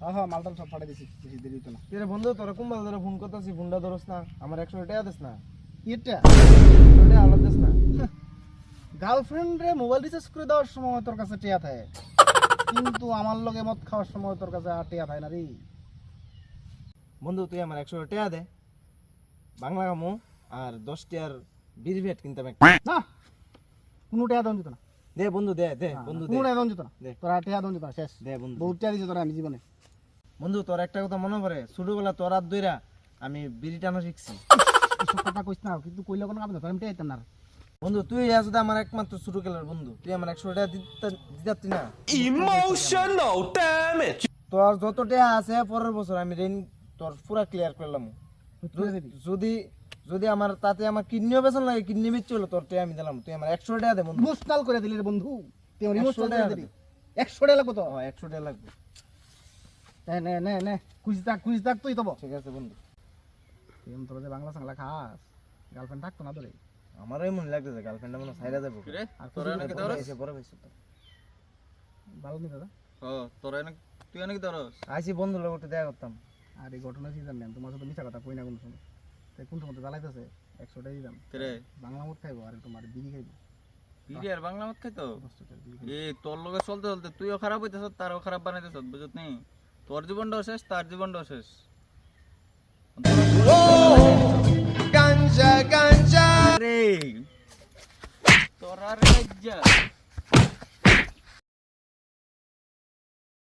হ্যাঁ হ্যাঁ মালটাল সব পাঠিয়ে দিছি, বেশি দেরি হতো না। রে বন্ধু তোরা কোন বাজারে ফোন করতেছি, ফোনটা ধরস না, আমার 100 টাকা দিস না, এটা 100 টাকা আলাদা দিস না। গার্লফ্রেন্ড রে মোবাইল রিচার্জ করে দেওয়ার সময় তোর কাছে টিয়া থাকে, কিন্তু আমার লগে মদ খাওয়ার সময় তোর কাছে আর টিয়া থাকে না রে। বন্ধু তুই আমার 100 টাকা দে, বাংলা কামু আর 10 টাকার বিড়ি ভেট কিনতাম একটা। না কোনো টিয়া দেওয়া যেত না, দে বন্ধু দে দে বন্ধু দে কোনো টিয়া দেওয়া যেত না, দে। তোর আর টিয়া দেওয়া যেত না, শেষ। দে বন্ধু বহুত টিয়া দিয়েছে তোরা আমি জীবনে। বন্ধু তোর একটা কথা মনে পড়ে, ছোটবেলা তোর হাত ধইরা আমি বিড়ি টানা শিখছি। এসব কথা কইস না, কিন্তু কইলে কোনো কাম না, তোর আমি টিয়া দিতাম না। বন্ধু তুই আসলে আমার একমাত্র ছোট খেলার বন্ধু, তুই আমার 100 টাকা দিতাতি না। Emotional damage. তোর যত টাকা আছে পরের বছর আমি ঋণ তোর পুরা ক্লিয়ার করলাম। তুই দিবি যদি যদি আমার তাতে আমার কিডনিও বেতন লাগে, কিডনি বেচে হলো তোর টাকা আমি দিলাম, তুই আমার 100 টাকা দে বন্ধু। ইমোশনাল করে দিলি রে বন্ধু, তুই আমার 100 ইমোশনাল টাকা করে দিলি। 100 টাকা লাগবে তো? 100 টাকা লাগবে। নে নে নে নে কুইজ থাক তুই তব। ঠিক আছে বন্ধু, তুই তোর যে বাংলা সাংলা খাস, গার্লফ্রেন্ড থাকতো না তোরে? আমারও মনে লাগতেছে গার্লফ্রেন্ড মনে সাইরা যাবো। আর তোরা নাকি ধরস? এসে বড় ভাই সুতো ভালো নি দাদা। ও তোরা নাকি তুই নাকি ধরস? আইছি বন্ধু লোক দেখা করতাম। আর এই ঘটনা সিজন নেন, তোমার সাথে মিছা কথা কই না কোন সময়। তাই কোন সময় জ্বালাইতেছে 100 টাকা দিলাম, কেরে বাংলা মদ খাইবো আর তোমার বিড়ি খাইবো। বিড়ি আর বাংলা মত খাইতো? 10 টাকা বিড়ি খাইবো। এ তোর লগে চলতে চলতে তুইও খারাপ হইতেছ, তারও খারাপ বানাইতেছ, বুঝত নি? তোর জীবনটাও শেষ, তার জীবনটাও শেষ। গাঞ্জা গাঞ্জা রে তোর আর লজ্জা